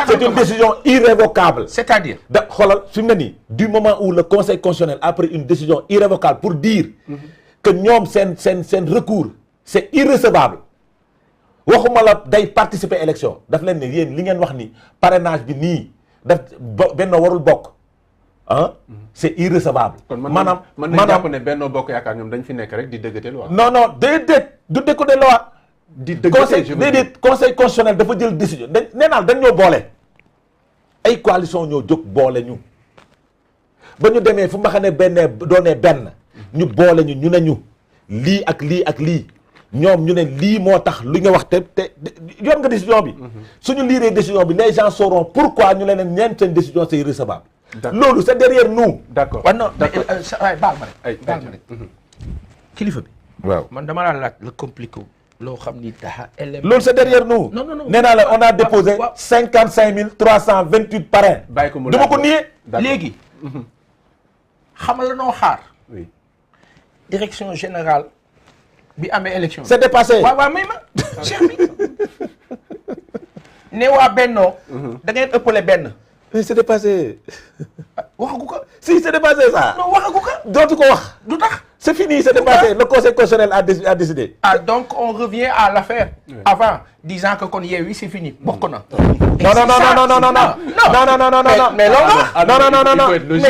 c'est une décision irrévocable. c'est-à-dire da xoolal fi mu ne nii du moment où le conseil constitutionnel a pris une décision irrévocable pour dire que ñoom seen recours c'est irrecevable waxuma la day participer élection daf leen ne yéen li ngeen wax ni parrainage bi nii daf Benno warul bokk ah c'est irrecevable. maanaam mën nañu jàpp ne Benno Bokk Yaakaar ñoom dañ fi nekk rek di dëggate loi. non déedéet du décoder loi. di dëggate déedéet conseil constitutionnel dafa jël décision nee naa dañ ñoo boole ay coalition ñoo jóg boole ñu ba ñu demee fu ma xam ne doonee benn ñu boole ñu ne ñu lii ak lii ak lii ñoom ñu ne lii moo tax li nga wax te yoon nga décision bi. suñu liiree décision bi les gens sauront pourquoi ñu leen ñeent seen décision c'est irrecevable. loolu c'est derrière nous. d'accord waaw non waaye baal ma rek. kilifa bi. waaw man dama la laaj le compliqué loo xam ni taxa élément. loolu c'est derrière nous. non nee naa la on a déposé 55 328 parrains. bàyyi ko mu dama ko nié. léegi. xamal la noo xaar. oui. direction générale bi amee élection. c'est dépassé. waaw may ma cheikh bi ne waa Benno. da ngeen ëppale benn. mais c'est dépassé. waxagu ko. si c'est dépassé ça. non waxagu ko. dootu ko wax. du tax. c'est fini c'est dépassé le conseil constitutionnel a décidé. ah donc on revient à l'affaire avant disant que kon Yewwi c'est fini bokk na.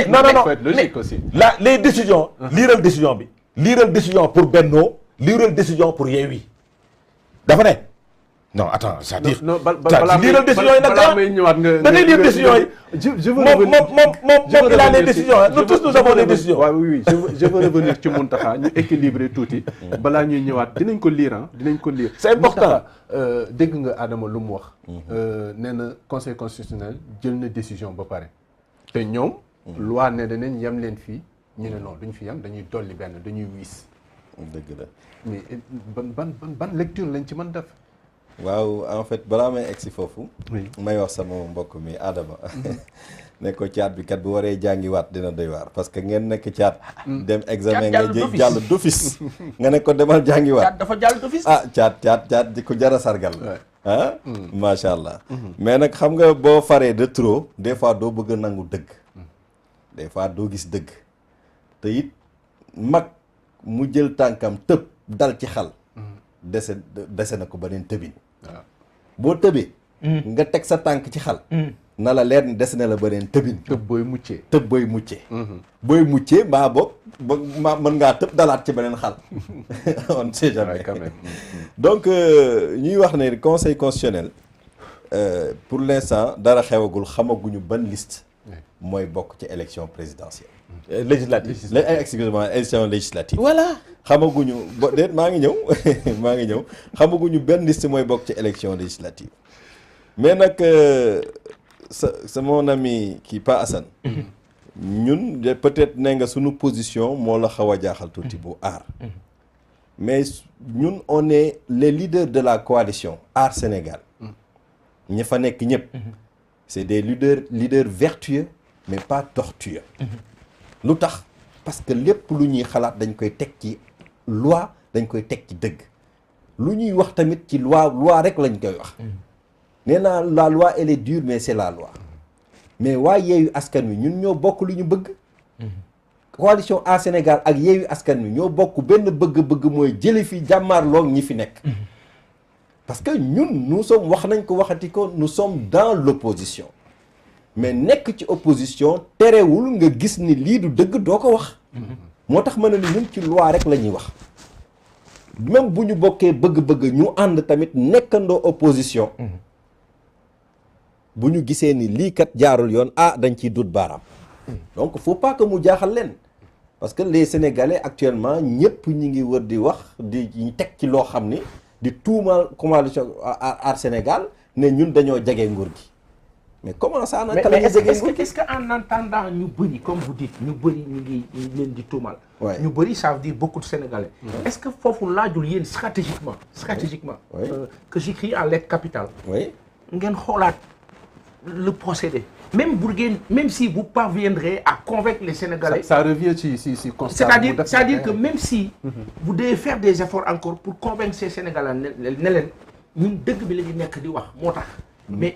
non les décisions. liiral décision bi. liiral décision pour Benno liiral décision pour Yewwi dafa ne. non attends c'est-à-dire. non balaa may ñëwaat nga da ngay lire décision yi. je veux revenir moom il a les décisions nous tous nous avons les décisions. waaw oui je veux revenir ci Mountakha ñu équilibrer tuuti. balaa ñuy ñëwaat dinañ ko lire dinañ ko lire. c'est important dégg nga Adama lu mu wax. nee na conseil constitutionnel jël na décision ba pare. te ñoom. loi ne danañ yem leen fii ñu ne non duñ fi yem dañuy dolli benn dañuy wiis. dëgg la mais ban lecture lañ ci mën def. waaw en fait balaa may egsi foofu. oui may wax sama mbokk mi Adama. ne ko caat bi kat bu waree jàngiwaat dina doy waar parce que ngeen nekk caat. dem examen nga jàll d'office. nga ne ko demal jàngiwaat. caat dafa jàll d'office. ah caat di ko jar a sargal. ah macha allah. mais nag xam nga boo faree de trop des fois doo bëgg a nangu dëgg. des fois doo gis dëgg. te it mag mu jël tànkam tëb dal ci xal. dese na ko beneen tëbin. boo tëbee. nga teg sa tànk ci xal. na la leer ni des na la beneen tëbin. tëb booy muccee. booy muccee mbaa boog ma mën ngaa tëb dalaat ci beneen xal. on ne sait jamais quand même. donc ñuy wax ne conseil constitutionnel pour l'instant dara xewagul xamaguñu ban liste. mooy bokk ci élection présidentielle. législative excusez-moi élection législative. voilà. xamaguñu déet maa ngi ñëw xamaguñu benn liste mooy bokk ci élection législative mais nag sa mon ami kii Pa Assane ñun peut-être ne nga suñu position moo la xaw a jaaxal tuuti bu aar mais ñun on est les leaders de la coalition Aar Sénégal ñi fa nekk ñëpp c'est des leaders vertueux mais pas tortueux lu tax parce que lépp lu ñuy xalaat dañ koy teg ci loi dañ koy teg ci dëgg lu ñuy wax tamit ci loi rek lañ koy wax nee naa la loi elle est dure mais c'est la loi mais waa Yewwi Askan Wi ñun ñoo bokk lu ñu bëgg coalition Aar Sénégal ak Yewwi Askan Wi ñoo bokk benn bëgg-bëgg mooy jële fi jàmmaarloog ñi fi nekk parce que ñun nous sommes wax nañ ko waxati ko nous sommes dans l'opposition mais nekk ci opposition terewul nga gis ni lii du dëgg doo ko wax moo tax ma ne ni ñun ci loi rek la ñuy wax même bu ñu bokkee bëgg-bëgg ñu ànd tamit nekkandoo opposition bu ñu gisee ni lii kat jaarul yoon dañ ciy dut baaraam donc faut pas que mu jaaxal leen parce que les Sénégalais actuellement ñëpp ñi ngi wër di wax di teg ci loo xam ni di tuumal coalition Aar Sénégal ne ñun dañoo jege nguur gi mais comment ça naka la ñuy jege nguur gi est-ce que en entendant ñu bëri comme vous dites ñu bëri ñu ngi leen di tuumal. ñu bëri ça veut dire beaucoup de Sénégalais. est-ce que foofu laajul yéen stratégiquement. que j'écris en lettres capitales. ngeen xoolaat le procédé. même si vous parviendrez à convaincre les Sénégalais. Ça revient si constat. C'est-à-dire que même si vous devez faire des efforts encore pour convaincre ces Sénégalais ne leen ñun dëgg bi la ñu nekk di wax moo tax mais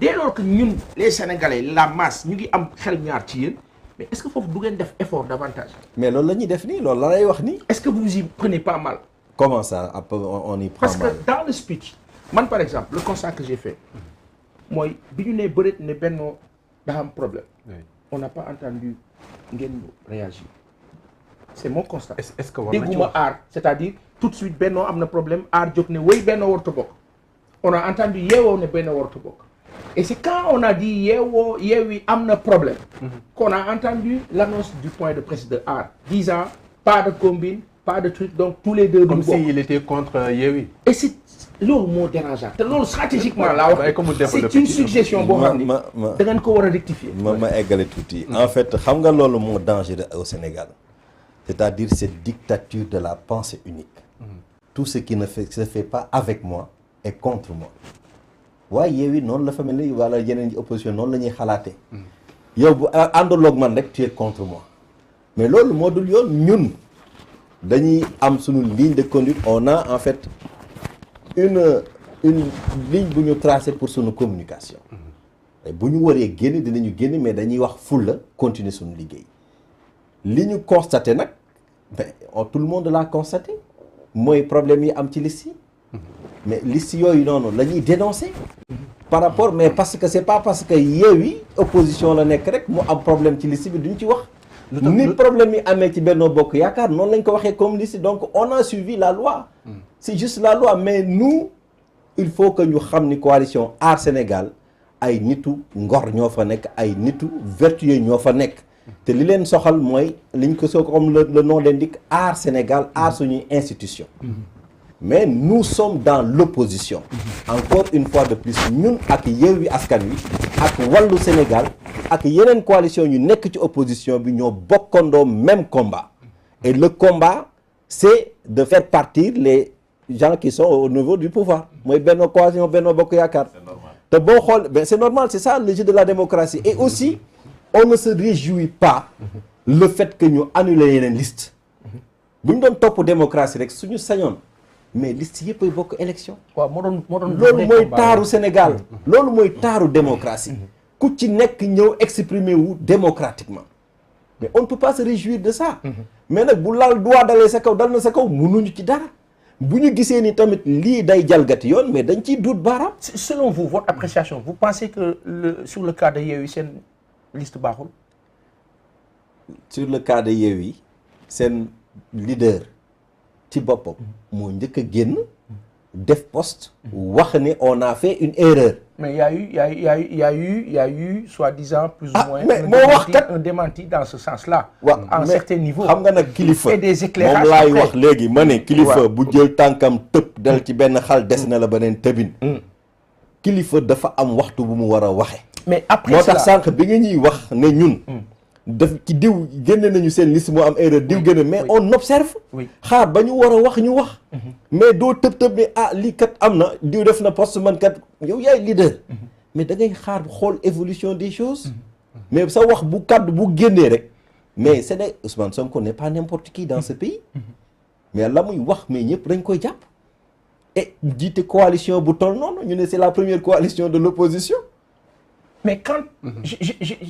dès lors que ñun les Sénégalais la masse ñu ngi am xel ñaar ci yéen mais est-ce que foofu du ngeen def effort davantage. mais loolu la ñuy def nii loolu la lay wax nii. est-ce que vous y prenez pas mal. comment ça on y prend parce mal. que dans le speech man par exemple le constat que j'ai fait mooy bi ñu nee bëreet ne Benno daa am problème. on n'a pas entendu ngeen réagir. c'est mon constat. est-ce que war na ci dégguma aar c'est-à-dire tout de suite Benno am na problème aar jóg ne wéy Benno warut a bokk. on a entendu yeewoo ne Benno warut a bokk. et c'est quand on a dit yeewoo yeewi am na problème. qu'on a entendu l'annonce du point de presse de aar disant pas de combine pas de truc donc tous les deux. comme s'il était contre Yewwi. et c'est loolu moo dérangeant te loolu stratégiquement laa wax c'est une suggestion boo xam ni da ngeen ko war a rectifier. ma eggale tuuti. en fait xam nga loolu moo dangereux au Sénégal. c'est-à-dire cette dictature de la pensée unique. Tout ce qui ne se fait pas avec moi est contre moi. waaye Yewwi noonu la fa mel ni wala yeneen opposition noonu la ñuy xalaatee. yow bu àndaloog man rek tu es contre moi. mais loolu moo dul yoon ñun dañuy am suñu ligne de conduite on a en fait une ligne bu ñu tracée pour suñu communication. bu ñu waree génn dinañu génn mais dañuy wax fulla continuer suñu liggéey. li ñu constaté nag ben tout le monde l'a constaté mooy problème yi am ci liste yi mais liste yooyu noonu la ñuy dénoncer par rapport mais parce que c'est pas parce que Yewwi opposition la nekk rek mu am problème ci liste bi duñ ci wax ni problème yi amee ci Benno Bokk Yaakaar noonu lañ ko waxee comme liste donc on a suivi la loi c'est juste la loi mais nous il faut que ñu xam ni coalition Aar Sénégal ay nitu ngor ñoo fa nekk ay nitu vertueux ñoo fa nekk te li leen soxal mooy liñ ko soo comme le nom l'indique Aar Sénégal aar suñuy institution mais nous sommes dans l'opposition encore une fois de plus ñun ak Yewwi Askan Wi ak Wallu Sénégal ak yeneen coalition yu nekk ci opposition bi ñoo bokkandoo même combat et le combat c'est de faire partir les gens qui sont au niveau du pouvoir mooy Benno coalition Benno Bokk Yaakaar te boo xool ben c'est normal c'est ça le jeu de la démocratie et aussi on ne se réjouit pas le fait que ñu annuler yeneen liste bu ñu doon topp démocratie rek suñu sañoon mais liste yëpp ay bokk élection waaw moo doon loolu mooy taaru Sénégal loolu mooy taaru démocratie ku ci nekk ñëw exprimer wu démocratiquement mais on ne peut pas se réjouir de ça mais nag bu laal doigt dalee sa kaw dal na sa kaw mënuñu ci dara bu ñu gisee ni tamit lii day jalgati yoon mais dañ ciy duut baaraam. selon vous votre appréciation vous pensez que sur le cas de Yewwi seen liste baaxul. sur le cas de Yewwi seen leader ci boppam moo njëkk a génn def poste wax ne on a fait une erreur. mais il y a eu soi-disant plus ou moins mais moo wax kat un démenti dans ce sens-là. waaw à un certain niveau. xam nga nag kilifa et des éclairages moom laay wax léegi ma ne kilifa bu jël tànkam tëb dal ci benn xal des na la beneen tëbin. kilifa dafa am waxtu bu mu war a waxe mais après moo tax sànq bi nga ñuy wax ne ñun. daf ci diw génne nañu seen liste moo am erreur diw génne mais on observe. xaar ba ñu war a wax ñu wax. mais doo tëb ne ah lii kat am na diw def na poste man kat yow yaay leader. mais da ngay xaar xool évolution des choses. mais sa wax bu kàddu bu génnee rek. mais c'est vrai Ousmane Sonko n'est pas n'importe qui dans ce pays. mais la muy wax mais ñëpp dañ koy jàpp. et jiite coalition bu toll noonu ñu ne c'est la première coalition de l'opposition. mais quand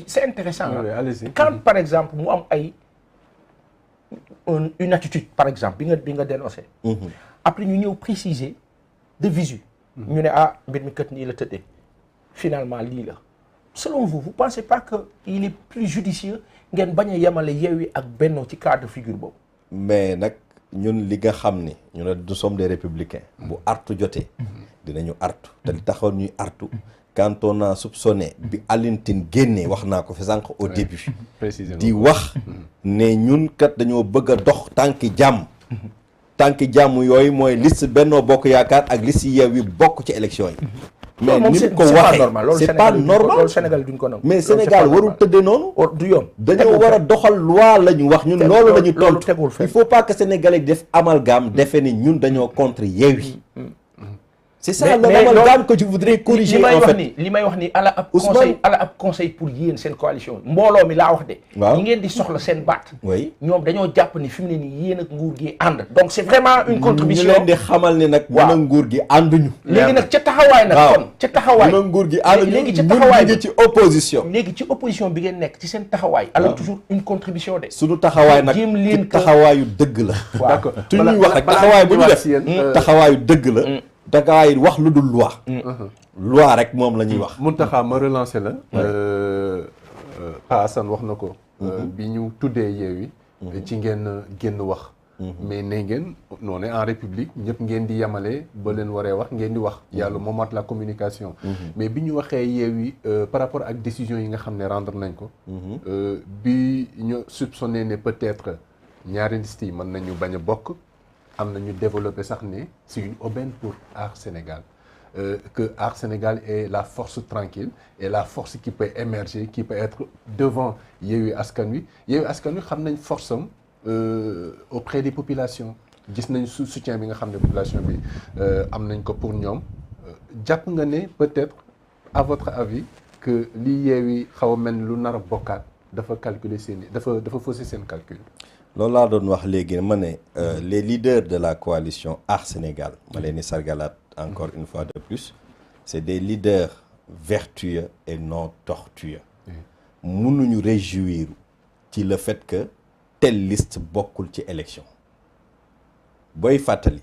c'est intéressant oui, allez-y. quand par exemple mu am ay une attitude par exemple bi nga dénoncé après ñu ñëw préciser de visu ñu ne ah mbir mi kat nii la tëddee finalement lii la selon vous pensez pas que il est plus judicieux ngeen bañ a yemale Yewwi ak Benno ci cas de figure boobu mais nag ñun li nga xam ni ñu ne nous sommes des républicains bu artu jotee dinañu artu te li taxoon ñuy artu quand on a soupçonné bi Alioune Tine génnee wax naa ko fi sànq au début di wax ne ñun kat dañoo bëgg a dox tànki tànki jàmm yooyu mooy liste Benno Bokk Yaakaar ak liste Yewwi bokk ci élection yi mais ni mu ko waxee c'est pas normal loolu Sénégal duñ ko nangu mais Sénégal warul tëddee noonu du yoon dañoo war a doxal loi la ñu wax ñun loolu la ñu tontu tegul il faut pas que Sénégalais def amalgame defe ni ñun dañoo contre Yewwi c'est ça l'amalgame que je voudrais corriger en fait. li may wax ni ala ab conseil pour yéen seen coalition mbooloo mi laa wax de. waaw ñi ngeen di soxla seen baat. oui ñoom dañoo jàpp ni fi mu ne nii yéen ak nguur gi ànd. donc c'est vraiment une contribution ñu leen di xamal ne nag. waaw ñun nguur gi ànduñu. léegi nag ca taxawaay nag. kon ca taxawaay ñun nguur gi ànduñu léegi ca taxawaay ñun ñu ngi ci opposition. léegi ci opposition bi ngeen nekk ci seen taxawaay. alors toujours une contribution de. suñu taxawaay nag ci taxawaayu dëgg la. d'accord tu ñuy wax rek taxawaay bu ñu def taxawaayu dëgg la. dangay wax lu dul loi. loi rek moom la ñuy wax. Mountakha ma relancer la. Pa Assane wax na ko. bi ñu tuddee Yewwi. ci ngeen génn wax. mais ne ngeen on est en république ñëpp ngeen di yemale ba leen waree wax ngeen di wax. y a le moment de la communication. mais bi ñu waxee Yewwi par rapport ak décision yi nga xam ne rendre nañ ko. bi ñu soupçonné ne peut-être ñaari liste yi mën nañu bañ a bokk. am na ñu développé sax ne c'est une aubaine pour Aar Sénégal que Aar Sénégal est la force tranquille et la force qui peut émerger qui peut être devant Yewwi Askan Wi Yewwi Askan Wi xam nañ force am auprès des populations gis nañ soutien bi nga xam ne population bi am nañ ko pour ñoom jàpp nga ne peut-être à votre avis que li Yewwi xaw a mel lu nar a bokkaat dafa calculer seen dafa fausser seen calcul. loolu laa doon wax léegi ma ne les leaders de la coalition Aar Sénégal ma leen di sargalaat encore une fois de plus c'est des leaders vertueux et non tortueux. mënuñu réjouir ci le fait que telle liste bokkul ci élection booy fàttali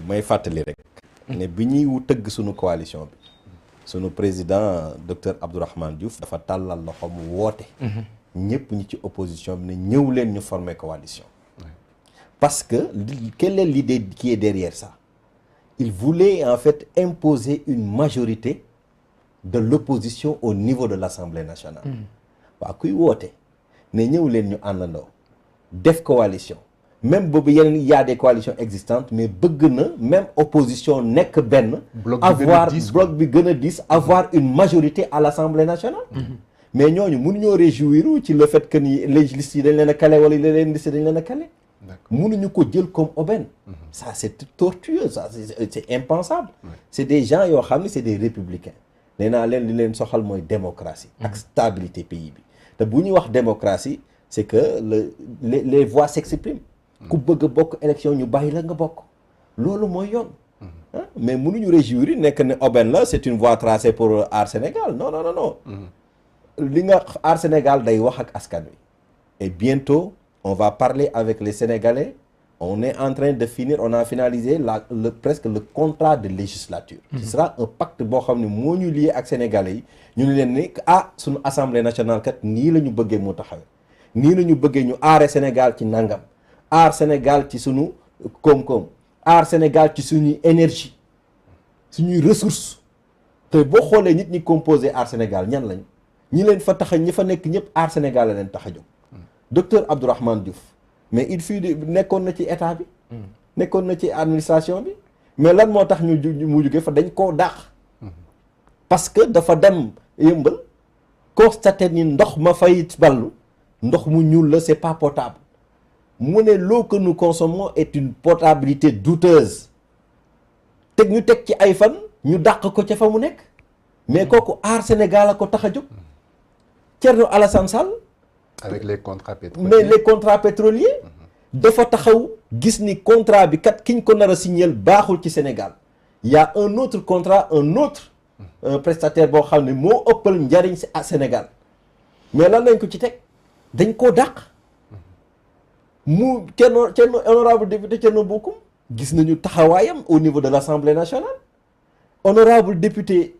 may fàttali rek ne bi ñuy tëgg sunu coalition bi sunu président docteur Abdourahmane Diouf dafa tàllal loxo mu woote ñëpp ñi ci opposition bi ne ñëw leen ñu former coalition parce que quelle est l'idée qui est derrière ça il voulait en fait imposer une majorité de l'opposition au niveau de l'Assemblée nationale waaw kuy woote ne ñëw leen ñu àndandoo def coalition même boobu yeneen y a des coalitions existantes mais bëgg na même opposition nekk benn avoir bloc bi gën a diis avoir une majorité à l'Assemblée nationale mais ñooñu mënuñoo réjouir ci le fait que ni les listes yi dañ leen a calé wala leen listes dañ leen a calé mënuñu ko jël comme aubaine ça c'est tortueux ça c'est impensable c'est des gens yoo xam ne c'est des républicains nee naa leen li leen soxal mooy démocratie ak stabilité pays bi te bu ñuy wax démocratie c'est que les voix s'expriment ku bëgg a bokk élection ñu bàyyi la nga bokk loolu mooy yoon mais mënuñu réjouir nekk ne aubaine la c'est une voie tracée pour Aar Sénégal non non non non li nga Aar Sénégal day wax ak askan wi et bientôt on va parler avec les Sénégalais on est en train de finir on a finalisé presque le contrat de législature qui sera un pacte boo xam ne moo ñu lié ak Sénégalais yi ñu ne leen ni suñu assemblée nationale kat nii la ñu bëggee mu taxawee nii la ñu bëggee ñu aare Sénégal ci nangam aar Sénégal ci suñu koom-koom aar Sénégal ci suñuy énergie suñuy ressources te boo xoolee nit ñi composé Aar Sénégal ñan lañu ñi leen fa tax ñi fa nekk ñëpp Aar Sénégal la leen tax a jóg docteur Abdourahmane Diouf mais il fut nekkoon na ci état bi nekkoon na ci administration bi mais lan moo tax mu jóge fa dañ koo dàq parce que dafa dem Yëmbal constaté ni ndox ma fay ballu ndox mu ñuul la c'est pas potable mu ne l'eau que nous consommons est une potabilité douteuse teg ñu teg ci ay fan ñu dàq ko ca fa mu nekk mais kooku Aar Sénégal a ko tax a jóg Thierno Alassane Sall avec les contrats pétroliers mais les contrats pétroliers dafa taxaw gis ni contrat bi kat kiñ ko nar a signer baaxul ci Sénégal y a un autre contrat un autre prestataire boo xam ne moo ëppal njariñ si à Sénégal mais lan lañ ko ci teg dañ koo dàq mu kenn honorable député Thierno Bocoum gis nañu taxawaayam au niveau de l'Assemblée nationale honorable député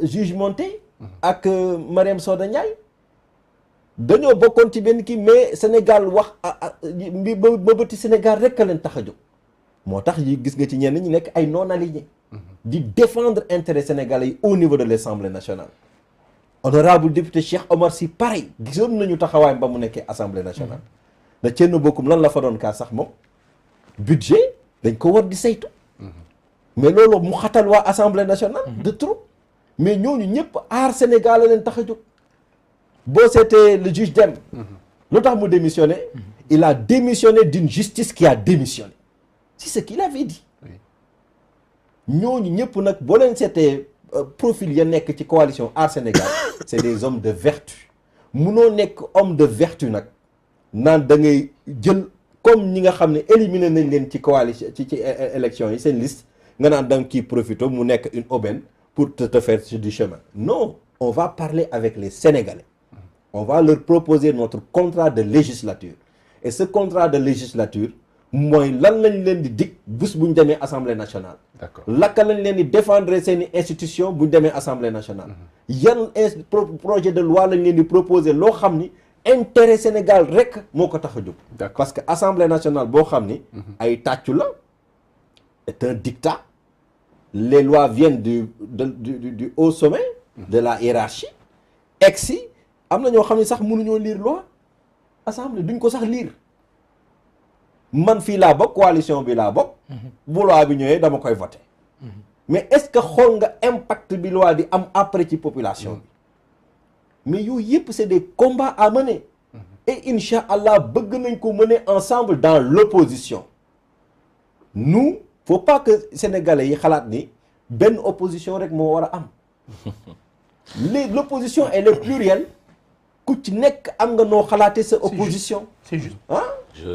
juge Monté ak Mariam Soda Ndiaye dañoo bokkoon ci benn kii mais Sénégal wax mbi ba bëti Sénégal rek a leen tax a jóg moo tax yi gis nga ci ñenn ñi nekk ay non alignés di défendre intérêt sénégalais yi au niveau de l'Assemblée nationale honorable député Cheikh Omar Sy pareil gisoon nañu taxawaayam ba mu nekkee Assemblée nationale da Thierno Bocoum lan la fa doon kaa sax moom budget dañ ko war di saytu mais loolu mu xatal waa Assemblée nationale de trop mais ñooñu ñëpp Aar Sénégal la leen tax a jóg boo seetee le juge Dème lu tax mu démissionné il a démissionné d'une justice qui a démissionné c'est ce qu'il avait dit ñooñu ñëpp nag boo leen seetee profil ya nekk ci coalition Aar Sénégal c'est des hommes de vertu munoo nekk homme de vertu nag naan da ngay jël comme ñi nga xam ne éliminé nañ leen ci coalition ci élection yi seen liste nga naan da nga kii profito mu nekk une aubaine pour te faire du chemin. Non, on va parler avec les Sénégalais. On va leur proposer notre contrat de législature. Et ce contrat de législature mooy lan lañ leen di dig bés bu ñu demee assemblée nationale. D'accord. Laka lañ leen di défendre seeni institution bu ñu demee assemblée nationale. yan projet de loi lañ leen di proposer loo xam ni intérêt Sénégal rek moo ko tax a jóg. D'accord. Parce que assemblée nationale boo xam ni. ay tàccu la est un dictat. Les lois viennent du haut sommet. De la hiérarchie. Ex am na ñoo xam ne sax mënuñoo lire loi assemblée duñ ko sax lire man fii laa bokk coalition bi laa bokk. bu loi bi ñëwee dama koy voter. mais est-ce que xool nga impact bi loi di am après ci population bi. mais yooyu yëpp c'est des combats à mener. et incha allah bëgg nañ ko mener ensemble dans l'opposition. nous faut pas que sénégalais yi xalaat ni benn opposition rek moo war a am. L'opposition elle est plurielle. ku ci nekk am nga noo xalaatee sa opposition. C'est juste. Hein?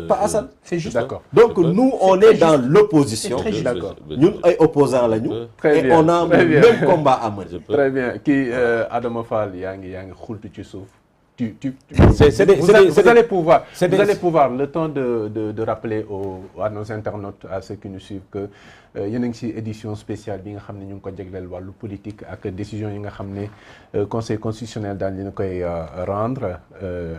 Pas Assane. C'est juste. D'accord. Donc nous on est dans l'opposition. C'est très juste. D'accord. ñun ay opposants lañu. Très et bien, on a très le bien. même combat à mener. Très bien kii Adama Fall yaa ngi xultu ci suuf. Vous allez pouvoir le temps de rappeler à nos internautes, à ceux qui nous suivent que yéen a ngi ci édition spéciale bi nga xam ne ñu ngi ko jagleel wàllu politique ak décision yi nga xam ne conseil constitutionnel daal dina koy rendre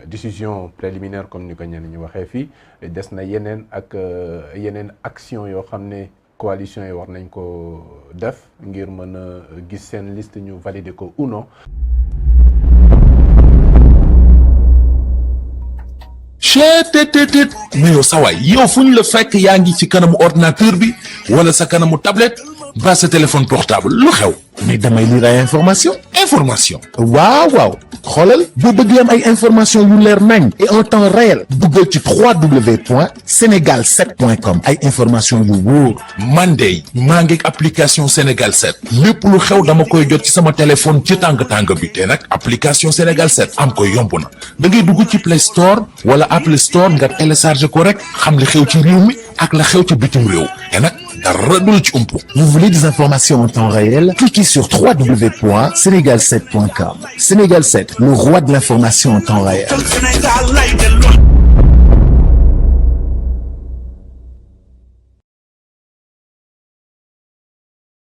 décision préliminaire comme ni ko ñenn ñi waxee fii des na yeneen action yoo xam ne coalition yi war nañ ko def ngir mën a gis seen liste ñu valider ko ou non. cheetetetet mais yow sawaay yow fu ñu la fekk yaa ngi ci kanamu ordinateur bi wala sa kanamu tablette ba sa téléphone portable lu xew mais damay lire ay information waaw xoolal boo bëgg am ay information yu leer nañ et en temps réel duggal ci www.senegal7.com ay information yu wóor man de maa ngi application Sénégal 7 lépp lu xew dama koy jot ci sama téléphone ci tàng bi te nag application Sénégal 7 am ko yomb na da ngay dugg ci Play Store wala Apple Store nga télécharge ko rek xam li xew ci réew mi ak la xew ci bitim réew te nag dara du la ci umpu. Vous voulez des informations en temps réel? Cliquez sur www.senegal7.com. Sénégal 7, le roi de l'information en temps réel.